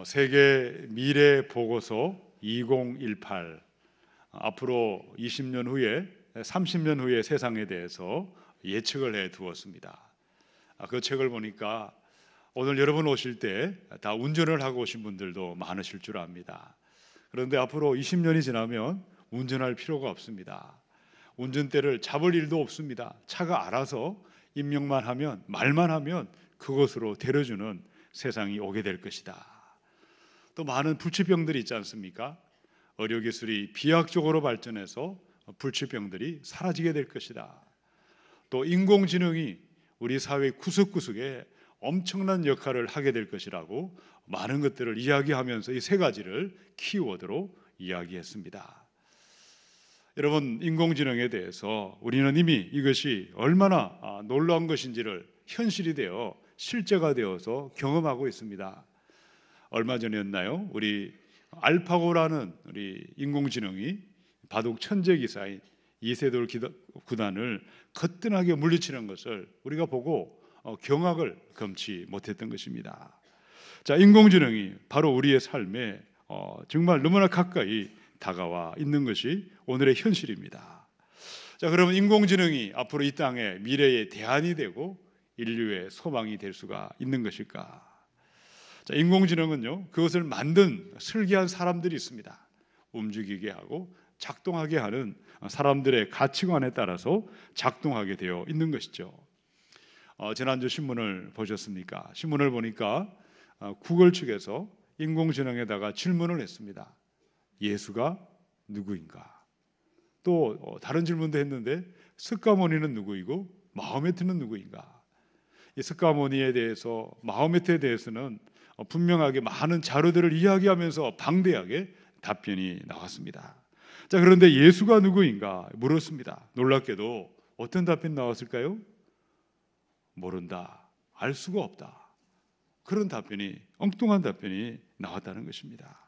세계 미래 보고서 2018 앞으로 20년 후에 30년 후의 세상에 대해서 예측을 해 두었습니다. 그 책을 보니까 오늘 여러분 오실 때 다 운전을 하고 오신 분들도 많으실 줄 압니다. 그런데 앞으로 20년이 지나면 운전할 필요가 없습니다. 운전대를 잡을 일도 없습니다. 차가 알아서 입력만 하면, 말만 하면 그곳으로 데려주는 세상이 오게 될 것이다. 또 많은 불치병들이 있지 않습니까? 의료기술이 비약적으로 발전해서 불치병들이 사라지게 될 것이다. 또 인공지능이 우리 사회 구석구석에 엄청난 역할을 하게 될 것이라고 많은 것들을 이야기하면서 이 세 가지를 키워드로 이야기했습니다. 여러분, 인공지능에 대해서 우리는 이미 이것이 얼마나 놀라운 것인지를 현실이 되어 실제가 되어서 경험하고 있습니다. 얼마 전이었나요? 우리 알파고라는 우리 인공지능이 바둑 천재 기사인 이세돌 구단을 거뜬하게 물리치는 것을 우리가 보고 경악을 금치 못했던 것입니다. 자, 인공지능이 바로 우리의 삶에 정말 너무나 가까이 다가와 있는 것이 오늘의 현실입니다. 자, 그러면 인공지능이 앞으로 이 땅의 미래의 대안이 되고 인류의 소망이 될 수가 있는 것일까? 자, 인공지능은요, 그것을 만든 설계한 사람들이 있습니다. 움직이게 하고 작동하게 하는 사람들의 가치관에 따라서 작동하게 되어 있는 것이죠. 지난주 신문을 보셨습니까? 신문을 보니까 구글 측에서 인공지능에다가 질문을 했습니다. 예수가 누구인가? 또 다른 질문도 했는데 스가모니는 누구이고 마호메트는 누구인가? 이 스가모니에 대해서, 마호메트에 대해서는 분명하게 많은 자료들을 이야기하면서 방대하게 답변이 나왔습니다. 자, 그런데 예수가 누구인가 물었습니다. 놀랍게도 어떤 답변이 나왔을까요? 모른다, 알 수가 없다. 그런 답변이, 엉뚱한 답변이 나왔다는 것입니다.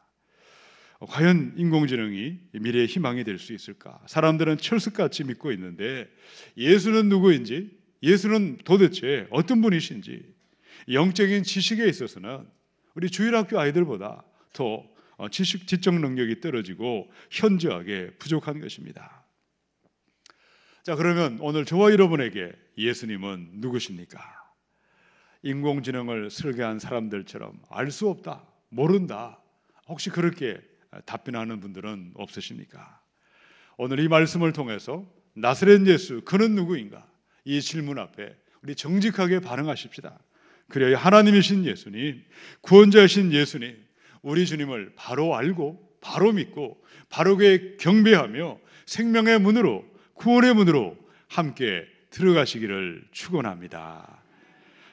과연 인공지능이 미래의 희망이 될 수 있을까? 사람들은 철석같이 믿고 있는데 예수는 누구인지, 예수는 도대체 어떤 분이신지, 영적인 지식에 있어서는 우리 주일학교 아이들보다 더 지적 능력이 떨어지고 현저하게 부족한 것입니다. 자, 그러면 오늘 저와 여러분에게 예수님은 누구십니까? 인공지능을 설계한 사람들처럼 알 수 없다, 모른다, 혹시 그렇게 답변하는 분들은 없으십니까? 오늘 이 말씀을 통해서 나사렛 예수, 그는 누구인가? 이 질문 앞에 우리 정직하게 반응하십시다. 그래야 하나님이신 예수님, 구원자이신 예수님, 우리 주님을 바로 알고 바로 믿고 바르게 경배하며 생명의 문으로, 구원의 문으로 함께 들어가시기를 축원합니다.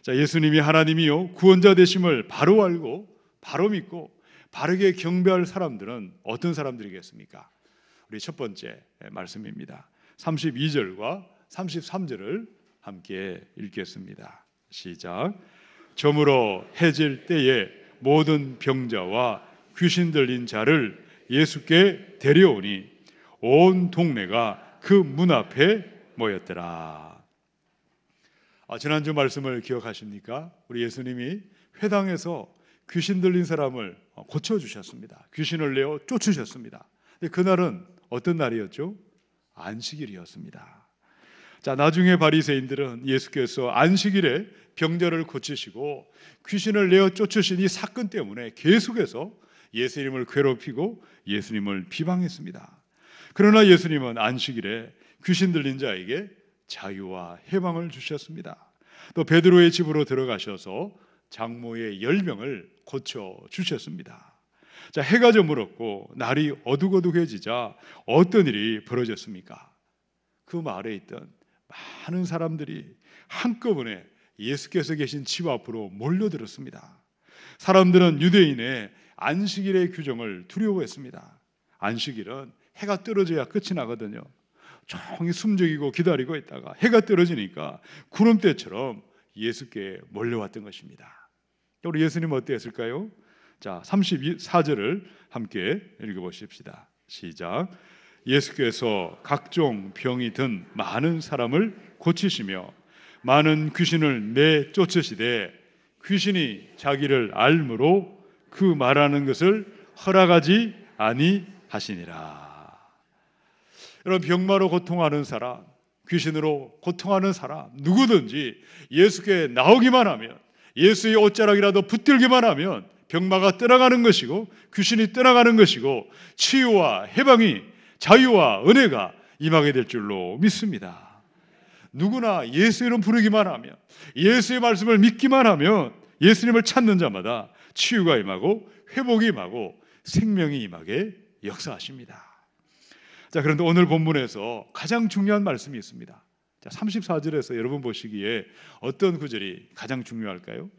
자, 예수님이 하나님이요 구원자 되심을 바로 알고 바로 믿고 바르게 경배할 사람들은 어떤 사람들이겠습니까? 우리 첫 번째 말씀입니다. 32절과 33절을 함께 읽겠습니다. 시작. 저물어 해질 때에 모든 병자와 귀신 들린 자를 예수께 데려오니 온 동네가 그 문 앞에 모였더라. 지난주 말씀을 기억하십니까? 우리 예수님이 회당에서 귀신 들린 사람을 고쳐주셨습니다. 귀신을 내어 쫓으셨습니다. 근데 그날은 어떤 날이었죠? 안식일이었습니다. 자, 나중에 바리새인들은 예수께서 안식일에 병자를 고치시고 귀신을 내어 쫓으신 이 사건 때문에 계속해서 예수님을 괴롭히고 예수님을 비방했습니다. 그러나 예수님은 안식일에 귀신 들린 자에게 자유와 해방을 주셨습니다. 또 베드로의 집으로 들어가셔서 장모의 10명을 고쳐 주셨습니다. 자, 해가 저물었고 날이 어둑어둑해지자 어떤 일이 벌어졌습니까? 그 마을에 있던 많은 사람들이 한꺼번에 예수께서 계신 집 앞으로 몰려들었습니다. 사람들은 유대인의 안식일의 규정을 두려워했습니다. 안식일은 해가 떨어져야 끝이 나거든요. 조용히 숨죽이고 기다리고 있다가 해가 떨어지니까 구름대처럼 예수께 몰려왔던 것입니다. 우리 예수님 어땠을까요? 자, 34절을 함께 읽어보십시다. 시작. 예수께서 각종 병이 든 많은 사람을 고치시며 많은 귀신을 내쫓으시되 귀신이 자기를 알므로 그 말하는 것을 허락하지 아니하시니라. 여러분, 병마로 고통하는 사람, 귀신으로 고통하는 사람 누구든지 예수께 나오기만 하면, 예수의 옷자락이라도 붙들기만 하면 병마가 떠나가는 것이고 귀신이 떠나가는 것이고 치유와 해방이, 자유와 은혜가 임하게 될 줄로 믿습니다. 누구나 예수 이름 부르기만 하면, 예수의 말씀을 믿기만 하면 예수님을 찾는 자마다 치유가 임하고 회복이 임하고 생명이 임하게 역사하십니다. 자, 그런데 오늘 본문에서 가장 중요한 말씀이 있습니다. 자, 34절에서 여러분 보시기에 어떤 구절이 가장 중요할까요?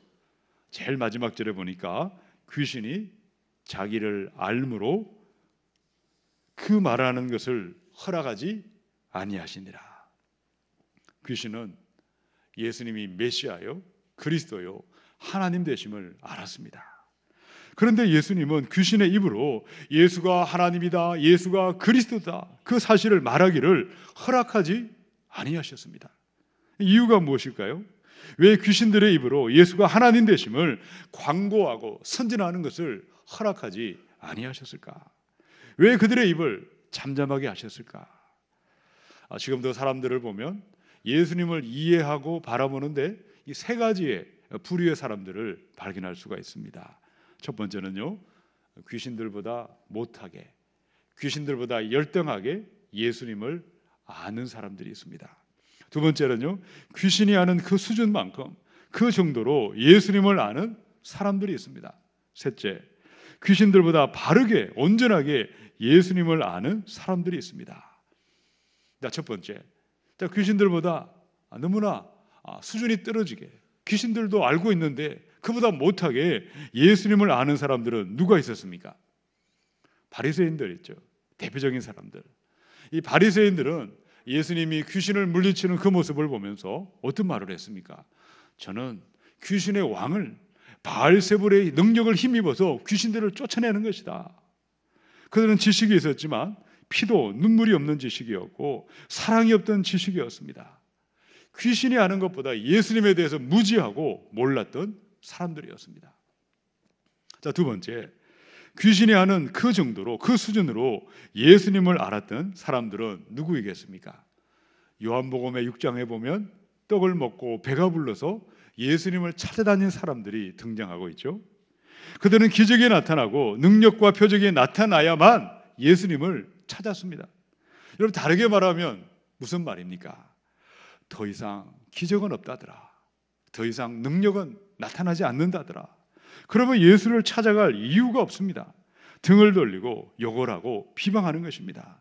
제일 마지막 절에 보니까 귀신이 자기를 알므로 그 말하는 것을 허락하지 아니하시니라. 귀신은 예수님이 메시아요, 그리스도요, 하나님 되심을 알았습니다. 그런데 예수님은 귀신의 입으로 예수가 하나님이다, 예수가 그리스도다, 그 사실을 말하기를 허락하지 아니하셨습니다. 이유가 무엇일까요? 왜 귀신들의 입으로 예수가 하나님 되심을 광고하고 선전하는 것을 허락하지 아니하셨을까? 왜 그들의 입을 잠잠하게 하셨을까? 지금도 사람들을 보면 예수님을 이해하고 바라보는데 이 세 가지의 부류의 사람들을 발견할 수가 있습니다. 첫 번째는요, 귀신들보다 못하게, 귀신들보다 열등하게 예수님을 아는 사람들이 있습니다. 두 번째는요, 귀신이 아는 그 수준만큼, 그 정도로 예수님을 아는 사람들이 있습니다. 셋째, 귀신들보다 바르게, 온전하게 예수님을 아는 사람들이 있습니다. 첫 번째, 귀신들보다 너무나 수준이 떨어지게, 귀신들도 알고 있는데 그보다 못하게 예수님을 아는 사람들은 누가 있었습니까? 바리새인들 있죠. 대표적인 사람들. 이 바리새인들은 예수님이 귀신을 물리치는 그 모습을 보면서 어떤 말을 했습니까? 저는 귀신의 왕을, 바알세불의 능력을 힘입어서 귀신들을 쫓아내는 것이다. 그들은 지식이 있었지만 피도 눈물이 없는 지식이었고 사랑이 없던 지식이었습니다. 귀신이 아는 것보다 예수님에 대해서 무지하고 몰랐던 사람들이었습니다. 자, 두 번째, 귀신이 아는 그 정도로, 그 수준으로 예수님을 알았던 사람들은 누구이겠습니까? 요한복음의 6장에 보면 떡을 먹고 배가 불러서 예수님을 찾아다닌 사람들이 등장하고 있죠. 그들은 기적이 나타나고 능력과 표적이 나타나야만 예수님을 찾았습니다. 여러분, 다르게 말하면 무슨 말입니까? 더 이상 기적은 없다더라, 더 이상 능력은 나타나지 않는다더라, 그러면 예수를 찾아갈 이유가 없습니다. 등을 돌리고 욕을 하고 비방하는 것입니다.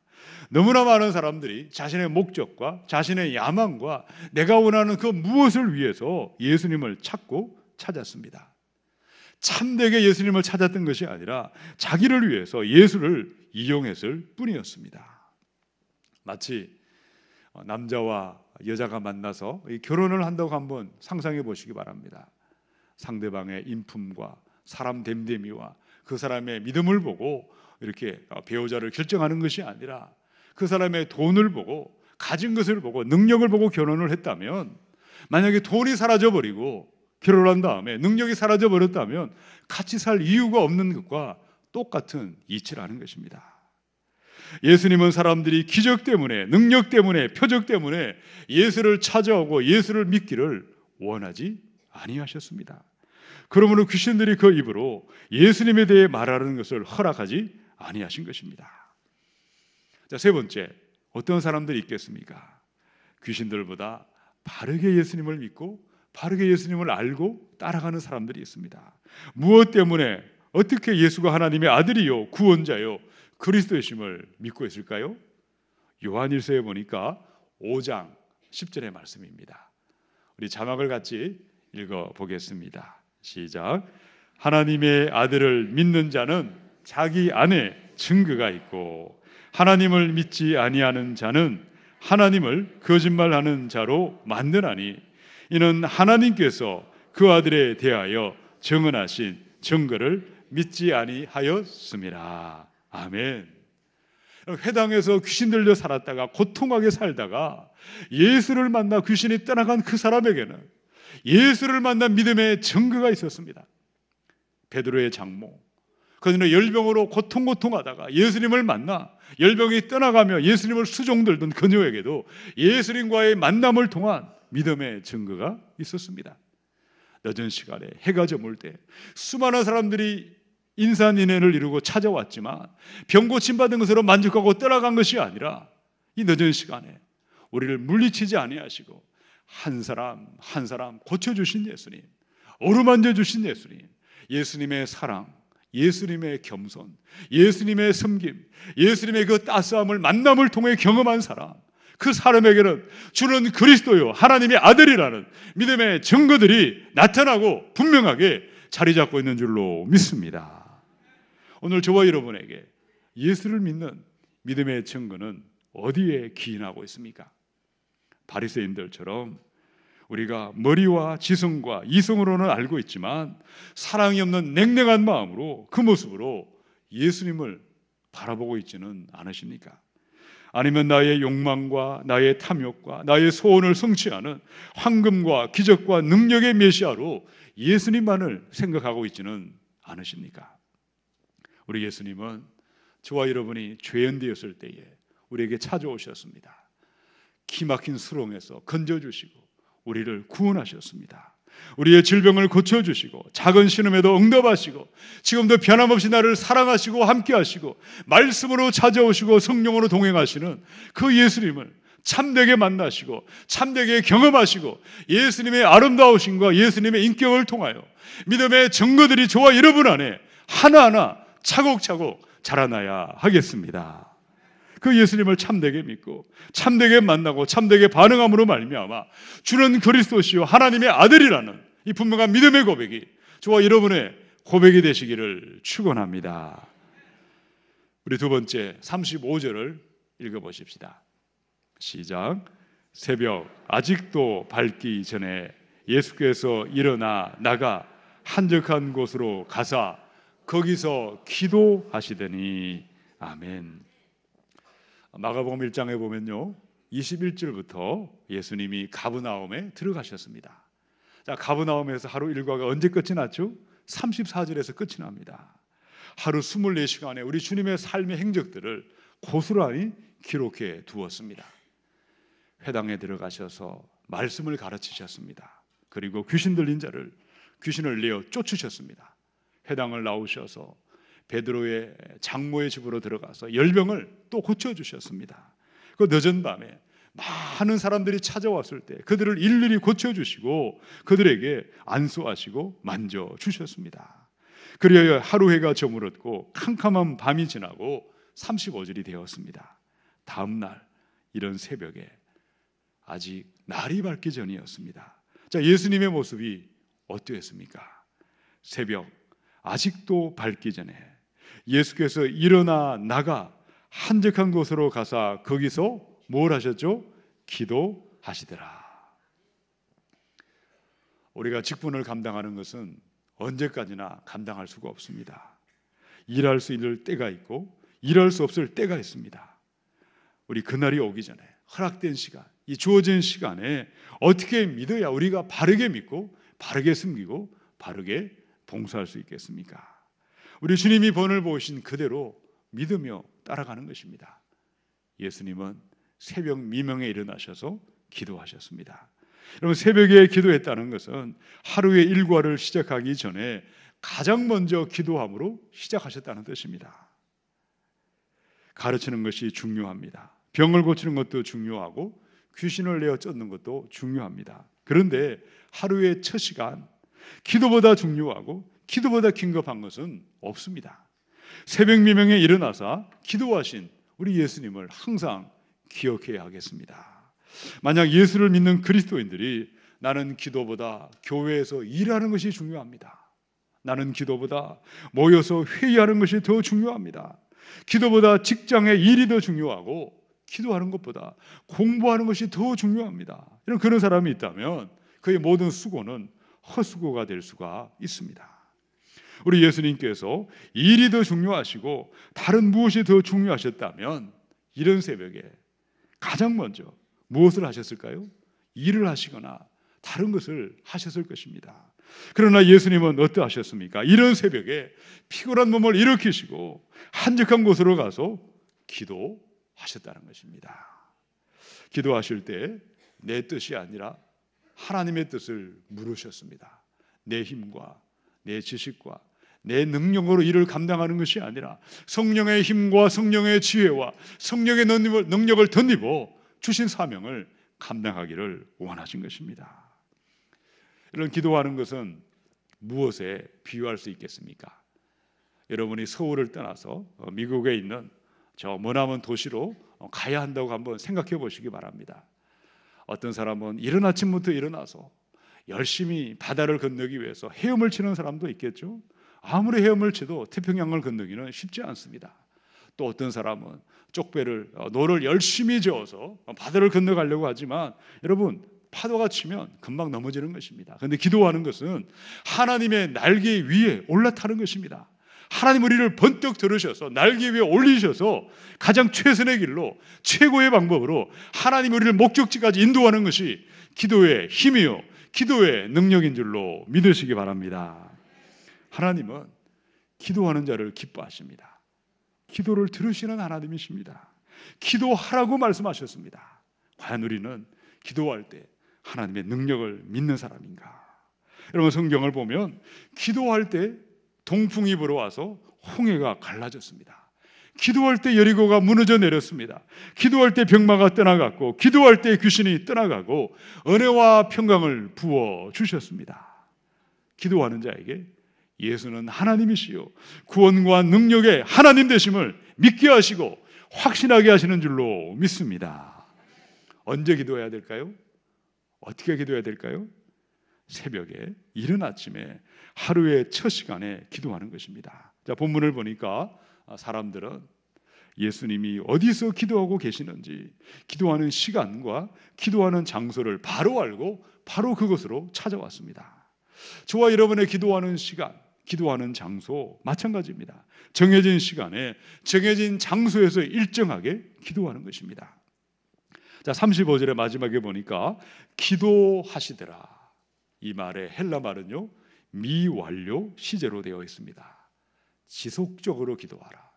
너무나 많은 사람들이 자신의 목적과 자신의 야망과 내가 원하는 그 무엇을 위해서 예수님을 찾고 찾았습니다. 참되게 예수님을 찾았던 것이 아니라 자기를 위해서 예수를 이용했을 뿐이었습니다. 마치 남자와 여자가 만나서 결혼을 한다고 한번 상상해 보시기 바랍니다. 상대방의 인품과 사람 됨됨이와 그 사람의 믿음을 보고 이렇게 배우자를 결정하는 것이 아니라 그 사람의 돈을 보고, 가진 것을 보고, 능력을 보고 결혼을 했다면, 만약에 돈이 사라져버리고 결혼한 다음에 능력이 사라져버렸다면 같이 살 이유가 없는 것과 똑같은 이치를 하는 것입니다. 예수님은 사람들이 기적 때문에, 능력 때문에, 표적 때문에 예수를 찾아오고 예수를 믿기를 원하지 아니하셨습니다. 그러므로 귀신들이 그 입으로 예수님에 대해 말하는 것을 허락하지 아니하신 것입니다. 자, 세 번째, 어떤 사람들이 있겠습니까? 귀신들보다 바르게 예수님을 믿고 바르게 예수님을 알고 따라가는 사람들이 있습니다. 무엇 때문에, 어떻게 예수가 하나님의 아들이요 구원자요 그리스도이심을 믿고 있을까요? 요한일서에 보니까 5장 10절의 말씀입니다. 우리 자막을 같이 읽어보겠습니다. 시작. 하나님의 아들을 믿는 자는 자기 안에 증거가 있고 하나님을 믿지 아니하는 자는 하나님을 거짓말하는 자로 만드나니 이는 하나님께서 그 아들에 대하여 정언하신 증거를 믿지 아니하였음이라. 아멘. 회당에서 귀신 들려 살았다가 고통하게 살다가 예수를 만나 귀신이 떠나간 그 사람에게는 예수를 만난 믿음의 증거가 있었습니다. 베드로의 장모, 그는 열병으로 고통하다가 예수님을 만나 열병이 떠나가며 예수님을 수종들던 그녀에게도 예수님과의 만남을 통한 믿음의 증거가 있었습니다. 늦은 시간에 해가 저물 때 수많은 사람들이 인산인해를 이루고 찾아왔지만 병 고침받은 것으로 만족하고 떠나간 것이 아니라 이 늦은 시간에 우리를 물리치지 아니하시고 한 사람 한 사람 고쳐주신 예수님, 어루만져 주신 예수님, 예수님의 사랑, 예수님의 겸손, 예수님의 섬김, 예수님의 그 따스함을 만남을 통해 경험한 사람, 그 사람에게는 주는 그리스도요 하나님의 아들이라는 믿음의 증거들이 나타나고 분명하게 자리 잡고 있는 줄로 믿습니다. 오늘 저와 여러분에게 예수를 믿는 믿음의 증거는 어디에 기인하고 있습니까? 바리새인들처럼 우리가 머리와 지성과 이성으로는 알고 있지만 사랑이 없는 냉랭한 마음으로 그 모습으로 예수님을 바라보고 있지는 않으십니까? 아니면 나의 욕망과 나의 탐욕과 나의 소원을 성취하는 황금과 기적과 능력의 메시아로 예수님만을 생각하고 있지는 않으십니까? 우리 예수님은 저와 여러분이 죄인되었을 때에 우리에게 찾아오셨습니다. 기막힌 수렁에서 건져주시고 우리를 구원하셨습니다. 우리의 질병을 고쳐주시고 작은 신음에도 응답하시고 지금도 변함없이 나를 사랑하시고 함께하시고 말씀으로 찾아오시고 성령으로 동행하시는 그 예수님을 참되게 만나시고 참되게 경험하시고 예수님의 아름다우심과 예수님의 인격을 통하여 믿음의 증거들이 저와 여러분 안에 하나하나 차곡차곡 자라나야 하겠습니다. 그 예수님을 참되게 믿고 참되게 만나고 참되게 반응함으로 말미암아 주는 그리스도시요 하나님의 아들이라는 이 분명한 믿음의 고백이 저와 여러분의 고백이 되시기를 축원합니다. 우리 두 번째 35절을 읽어보십시다. 시작. 새벽 아직도 밝기 전에 예수께서 일어나 나가 한적한 곳으로 가사 거기서 기도하시더니 아멘. 마가복음 1장에 보면요 21절부터 예수님이 가브나움에 들어가셨습니다. 자, 가브나움에서 하루 일과가 언제 끝이 났죠? 34절에서 끝이 납니다. 하루 24시간에 우리 주님의 삶의 행적들을 고스란히 기록해 두었습니다. 회당에 들어가셔서 말씀을 가르치셨습니다. 그리고 귀신 들린 자를 귀신을 내어 쫓으셨습니다. 회당을 나오셔서 베드로의 장모의 집으로 들어가서 열병을 또 고쳐주셨습니다. 그 늦은 밤에 많은 사람들이 찾아왔을 때 그들을 일일이 고쳐주시고 그들에게 안수하시고 만져주셨습니다. 그리하여 하루 해가 저물었고 캄캄한 밤이 지나고 35절이 되었습니다. 다음 날 이런 새벽에 아직 날이 밝기 전이었습니다. 자, 예수님의 모습이 어떠했습니까? 새벽 아직도 밝기 전에 예수께서 일어나 나가 한적한 곳으로 가사 거기서 뭘 하셨죠? 기도하시더라. 우리가 직분을 감당하는 것은 언제까지나 감당할 수가 없습니다. 일할 수 있을 때가 있고 일할 수 없을 때가 있습니다. 우리 그날이 오기 전에 허락된 시간, 이 주어진 시간에 어떻게 믿어야 우리가 바르게 믿고 바르게 섬기고 바르게 봉사할 수 있겠습니까? 우리 주님이 본을 보신 그대로 믿으며 따라가는 것입니다. 예수님은 새벽 미명에 일어나셔서 기도하셨습니다. 여러분, 새벽에 기도했다는 것은 하루의 일과를 시작하기 전에 가장 먼저 기도함으로 시작하셨다는 뜻입니다. 가르치는 것이 중요합니다. 병을 고치는 것도 중요하고 귀신을 내어 쫓는 것도 중요합니다. 그런데 하루의 첫 시간, 기도보다 중요하고 기도보다 긴급한 것은 없습니다. 새벽 미명에 일어나서 기도하신 우리 예수님을 항상 기억해야 하겠습니다. 만약 예수를 믿는 그리스도인들이 나는 기도보다 교회에서 일하는 것이 중요합니다. 나는 기도보다 모여서 회의하는 것이 더 중요합니다. 기도보다 직장의 일이 더 중요하고 기도하는 것보다 공부하는 것이 더 중요합니다. 이런 그런 사람이 있다면 그의 모든 수고는 헛수고가 될 수가 있습니다. 우리 예수님께서 일이 더 중요하시고 다른 무엇이 더 중요하셨다면 이런 새벽에 가장 먼저 무엇을 하셨을까요? 일을 하시거나 다른 것을 하셨을 것입니다. 그러나 예수님은 어떠하셨습니까? 이런 새벽에 피곤한 몸을 일으키시고 한적한 곳으로 가서 기도하셨다는 것입니다. 기도하실 때 내 뜻이 아니라 하나님의 뜻을 물으셨습니다. 내 힘과 내 지식과 내 능력으로 일을 감당하는 것이 아니라 성령의 힘과 성령의 지혜와 성령의 능력을 덧입어 주신 사명을 감당하기를 원하신 것입니다. 이런 기도하는 것은 무엇에 비유할 수 있겠습니까? 여러분이 서울을 떠나서 미국에 있는 저 머나먼 도시로 가야 한다고 한번 생각해 보시기 바랍니다. 어떤 사람은 이른 아침부터 일어나서 열심히 바다를 건너기 위해서 헤엄을 치는 사람도 있겠죠. 아무리 헤엄을 쳐도 태평양을 건너기는 쉽지 않습니다. 또 어떤 사람은 쪽배를 노를 열심히 저어서 바다를 건너가려고 하지만 여러분 파도가 치면 금방 넘어지는 것입니다. 그런데 기도하는 것은 하나님의 날개 위에 올라타는 것입니다. 하나님 우리를 번뜩 들으셔서 날개 위에 올리셔서 가장 최선의 길로 최고의 방법으로 하나님 우리를 목적지까지 인도하는 것이 기도의 힘이요 기도의 능력인 줄로 믿으시기 바랍니다. 하나님은 기도하는 자를 기뻐하십니다. 기도를 들으시는 하나님이십니다. 기도하라고 말씀하셨습니다. 과연 우리는 기도할 때 하나님의 능력을 믿는 사람인가? 여러분 성경을 보면 기도할 때 동풍이 불어와서 홍해가 갈라졌습니다. 기도할 때 여리고가 무너져 내렸습니다. 기도할 때 병마가 떠나갔고 기도할 때 귀신이 떠나가고 은혜와 평강을 부어 주셨습니다. 기도하는 자에게 예수는 하나님이시요 구원과 능력의 하나님 되심을 믿게 하시고 확신하게 하시는 줄로 믿습니다. 언제 기도해야 될까요? 어떻게 기도해야 될까요? 새벽에 이른 아침에 하루의 첫 시간에 기도하는 것입니다. 자, 본문을 보니까 사람들은 예수님이 어디서 기도하고 계시는지 기도하는 시간과 기도하는 장소를 바로 알고 바로 그곳으로 찾아왔습니다. 저와 여러분의 기도하는 시간, 기도하는 장소 마찬가지입니다. 정해진 시간에 정해진 장소에서 일정하게 기도하는 것입니다. 자, 35절의 마지막에 보니까 기도하시더라. 이 말의 헬라 말은요 미완료 시제로 되어 있습니다. 지속적으로 기도하라.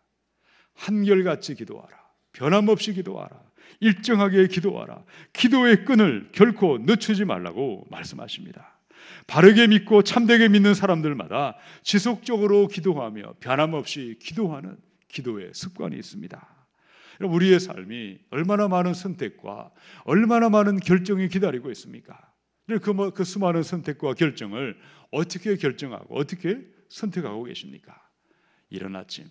한결같이 기도하라. 변함없이 기도하라. 일정하게 기도하라. 기도의 끈을 결코 늦추지 말라고 말씀하십니다. 바르게 믿고 참되게 믿는 사람들마다 지속적으로 기도하며 변함없이 기도하는 기도의 습관이 있습니다. 우리의 삶이 얼마나 많은 선택과 얼마나 많은 결정이 기다리고 있습니까? 그 수많은 선택과 결정을 어떻게 결정하고 어떻게 선택하고 계십니까? 이른 아침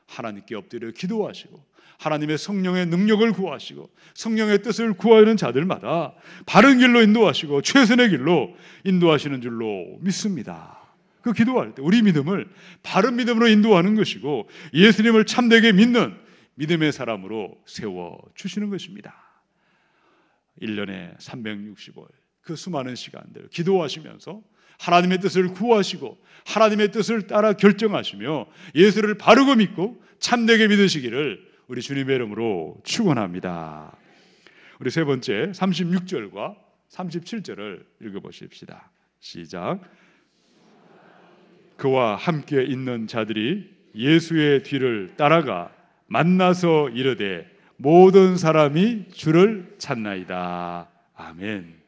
하나님께 엎드려 기도하시고 하나님의 성령의 능력을 구하시고 성령의 뜻을 구하는 자들마다 바른 길로 인도하시고 최선의 길로 인도하시는 줄로 믿습니다. 그 기도할 때 우리 믿음을 바른 믿음으로 인도하는 것이고 예수님을 참되게 믿는 믿음의 사람으로 세워주시는 것입니다. 1년에 365일 그 수많은 시간들 기도하시면서 하나님의 뜻을 구하시고 하나님의 뜻을 따라 결정하시며 예수를 바르고 믿고 참되게 믿으시기를 우리 주님의 이름으로 축원합니다. 우리 세 번째 36절과 37절을 읽어보십시다. 시작. 그와 함께 있는 자들이 예수의 뒤를 따라가 만나서 이르되 모든 사람이 주를 찾나이다. 아멘.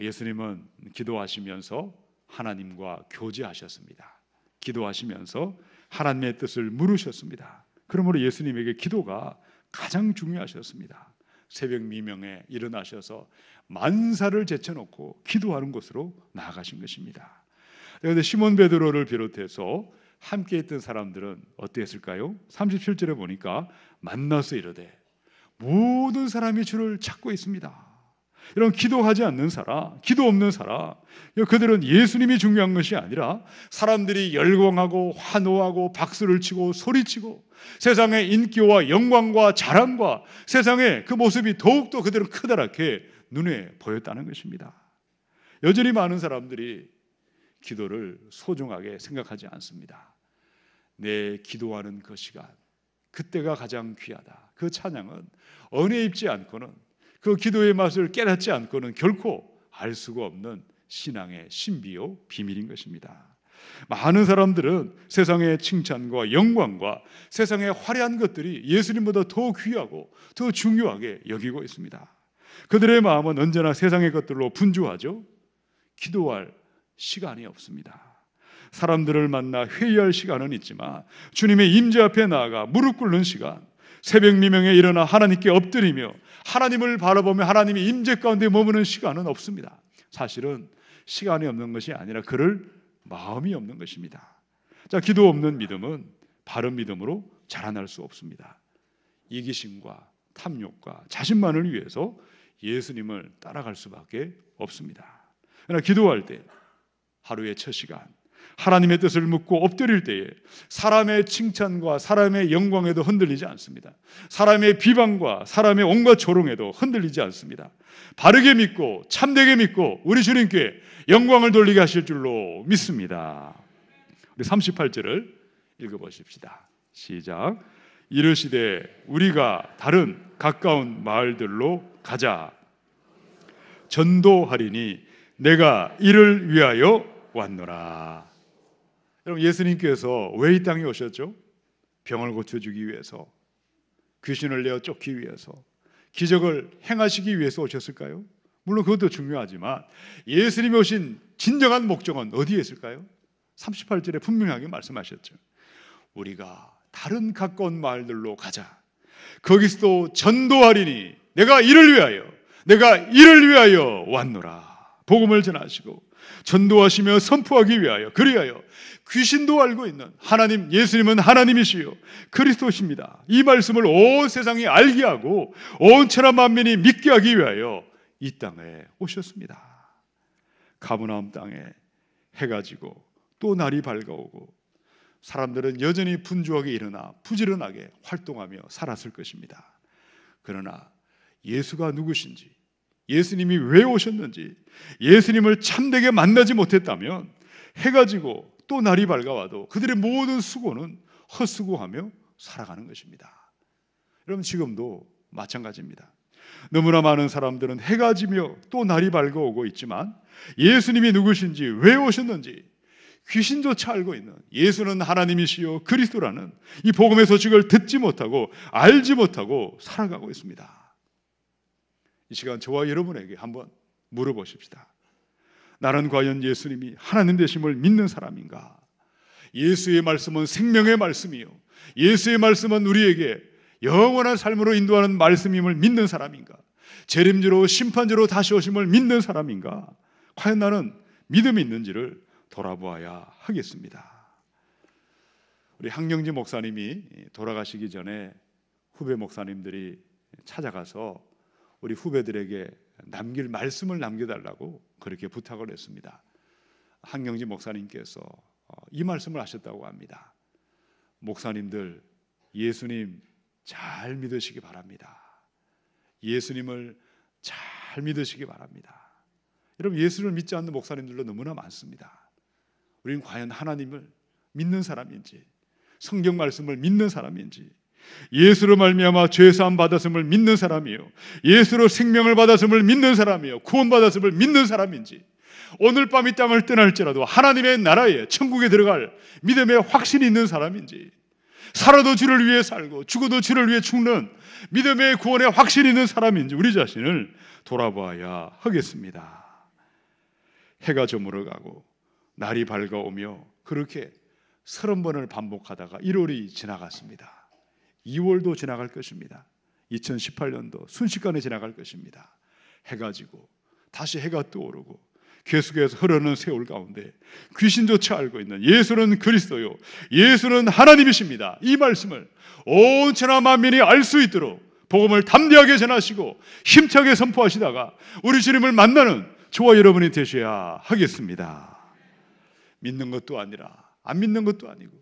예수님은 기도하시면서 하나님과 교제하셨습니다. 기도하시면서 하나님의 뜻을 물으셨습니다. 그러므로 예수님에게 기도가 가장 중요하셨습니다. 새벽 미명에 일어나셔서 만사를 제쳐놓고 기도하는 곳으로 나아가신 것입니다. 그런데 시몬 베드로를 비롯해서 함께 있던 사람들은 어땠을까요? 37절에 보니까 만나서 이르되 모든 사람이 주를 찾고 있습니다. 이런 기도하지 않는 사람, 기도 없는 사람, 그들은 예수님이 중요한 것이 아니라 사람들이 열광하고 환호하고 박수를 치고 소리치고 세상의 인기와 영광과 자랑과 세상의 그 모습이 더욱더 그들은 크다랗게 눈에 보였다는 것입니다. 여전히 많은 사람들이 기도를 소중하게 생각하지 않습니다. 내 기도하는 그 시간, 그때가 가장 귀하다. 그 찬양은 은혜 입지 않고는 그 기도의 맛을 깨닫지 않고는 결코 알 수가 없는 신앙의 신비요 비밀인 것입니다. 많은 사람들은 세상의 칭찬과 영광과 세상의 화려한 것들이 예수님보다 더 귀하고 더 중요하게 여기고 있습니다. 그들의 마음은 언제나 세상의 것들로 분주하죠. 기도할 시간이 없습니다. 사람들을 만나 회의할 시간은 있지만 주님의 임재 앞에 나아가 무릎 꿇는 시간, 새벽 미명에 일어나 하나님께 엎드리며 하나님을 바라보며 하나님의 임재 가운데 머무는 시간은 없습니다. 사실은 시간이 없는 것이 아니라 그럴 마음이 없는 것입니다. 자, 기도 없는 믿음은 바른 믿음으로 자라날 수 없습니다. 이기심과 탐욕과 자신만을 위해서 예수님을 따라갈 수밖에 없습니다. 그러나 기도할 때 하루의 첫 시간 하나님의 뜻을 묻고 엎드릴 때에 사람의 칭찬과 사람의 영광에도 흔들리지 않습니다. 사람의 비방과 사람의 온갖 조롱에도 흔들리지 않습니다. 바르게 믿고 참되게 믿고 우리 주님께 영광을 돌리게 하실 줄로 믿습니다. 우리 38절을 읽어보십시다. 시작. 이르시되 우리가 다른 가까운 마을들로 가자. 전도하리니 내가 이를 위하여 왔노라. 여러분, 예수님께서 왜 이 땅에 오셨죠? 병을 고쳐주기 위해서, 귀신을 내어 쫓기 위해서, 기적을 행하시기 위해서 오셨을까요? 물론 그것도 중요하지만 예수님이 오신 진정한 목적은 어디에 있을까요? 38절에 분명하게 말씀하셨죠. 우리가 다른 가까운 마을들로 가자. 거기서도 전도하리니 내가 이를 위하여 왔노라. 복음을 전하시고 전도하시며 선포하기 위하여, 그리하여 귀신도 알고 있는 하나님, 예수님은 하나님이시요 그리스도십니다. 이 말씀을 온 세상이 알게 하고 온 천하 만민이 믿게 하기 위하여 이 땅에 오셨습니다. 가버나움 땅에 해가 지고 또 날이 밝아오고 사람들은 여전히 분주하게 일어나 부지런하게 활동하며 살았을 것입니다. 그러나 예수가 누구신지, 예수님이 왜 오셨는지, 예수님을 참되게 만나지 못했다면 해가 지고 또 날이 밝아와도 그들의 모든 수고는 헛수고하며 살아가는 것입니다. 여러분, 지금도 마찬가지입니다. 너무나 많은 사람들은 해가 지며 또 날이 밝아오고 있지만 예수님이 누구신지, 왜 오셨는지 귀신조차 알고 있는 예수는 하나님이시요 그리스도라는 이 복음의 소식을 듣지 못하고 알지 못하고 살아가고 있습니다. 이 시간 저와 여러분에게 한번 물어보십시다. 나는 과연 예수님이 하나님 되심을 믿는 사람인가? 예수의 말씀은 생명의 말씀이요, 예수의 말씀은 우리에게 영원한 삶으로 인도하는 말씀임을 믿는 사람인가? 재림주로 심판주로 다시 오심을 믿는 사람인가? 과연 나는 믿음이 있는지를 돌아보아야 하겠습니다. 우리 항영지 목사님이 돌아가시기 전에 후배 목사님들이 찾아가서 우리 후배들에게 남길 말씀을 남겨달라고 그렇게 부탁을 했습니다. 항영지 목사님께서 이 말씀을 하셨다고 합니다. 목사님들, 예수님 잘 믿으시기 바랍니다. 예수님을 잘 믿으시기 바랍니다. 여러분, 예수를 믿지 않는 목사님들도 너무나 많습니다. 우리는 과연 하나님을 믿는 사람인지, 성경 말씀을 믿는 사람인지, 예수로 말미암아 죄사함 받았음을 믿는 사람이요, 예수로 생명을 받았음을 믿는 사람이요, 구원받았음을 믿는 사람인지, 오늘 밤 이 땅을 떠날지라도 하나님의 나라에 천국에 들어갈 믿음의 확신이 있는 사람인지, 살아도 주를 위해 살고 죽어도 주를 위해 죽는 믿음의 구원의 확신이 있는 사람인지 우리 자신을 돌아봐야 하겠습니다. 해가 저물어가고 날이 밝아오며 그렇게 30번을 반복하다가 1월이 지나갔습니다. 2월도 지나갈 것입니다. 2018년도 순식간에 지나갈 것입니다. 해가 지고 다시 해가 떠오르고 계속해서 흐르는 세월 가운데 귀신조차 알고 있는 예수는 그리스도요, 예수는 하나님이십니다. 이 말씀을 온 천하 만민이 알 수 있도록 복음을 담대하게 전하시고 힘차게 선포하시다가 우리 주님을 만나는 저와 여러분이 되셔야 하겠습니다. 믿는 것도 아니라 안 믿는 것도 아니고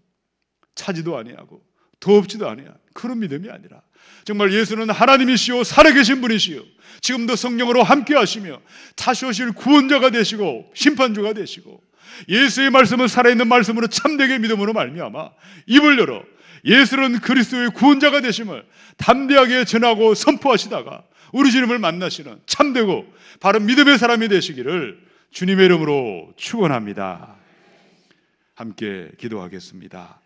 차지도 아니하고 더 없지도 아니한 그런 믿음이 아니라 정말 예수는 하나님이시오 살아계신 분이시오, 지금도 성령으로 함께 하시며 다시 오실 구원자가 되시고 심판주가 되시고 예수의 말씀은 살아있는 말씀으로 참되게 믿음으로 말미암아 입을 열어 예수는 그리스도의 구원자가 되심을 담대하게 전하고 선포하시다가 우리 주님을 만나시는 참되고 바른 믿음의 사람이 되시기를 주님의 이름으로 축원합니다. 함께 기도하겠습니다.